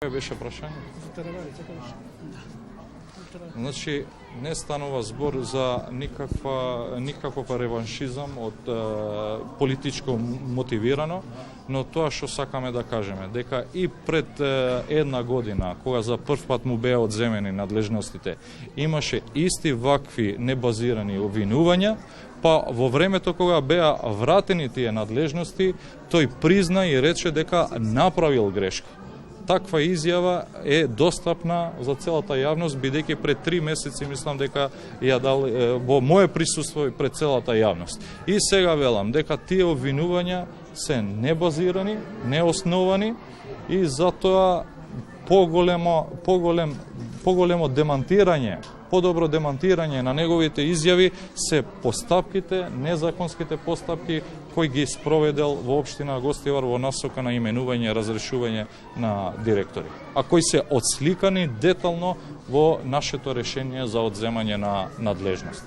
Кој беше прашање? Значи, не станува збор за никаков реваншизам од политичко мотивирано, но тоа што сакаме да кажеме, дека и пред една година, кога за прв пат му беа одземени надлежностите, имаше исти вакви небазирани обвинувања, па во времето кога беа вратени тие надлежности, тој призна и рече дека направил грешка. Таква изјава е достапна за целата јавност, бидејќи пред 3 месеци мислам дека ја дал во мое присуство и пред целата јавност. И сега велам дека тие обвинувања се небазирани, неосновани и затоа поголемо демантирање, подобро демантирање на неговите изјави се постапките, незаконските постапки кои ги спроведел во општина Гостивар во насока на именување и разрешување на директори, а кои се отсликани детално во нашето решение за одземање на надлежност.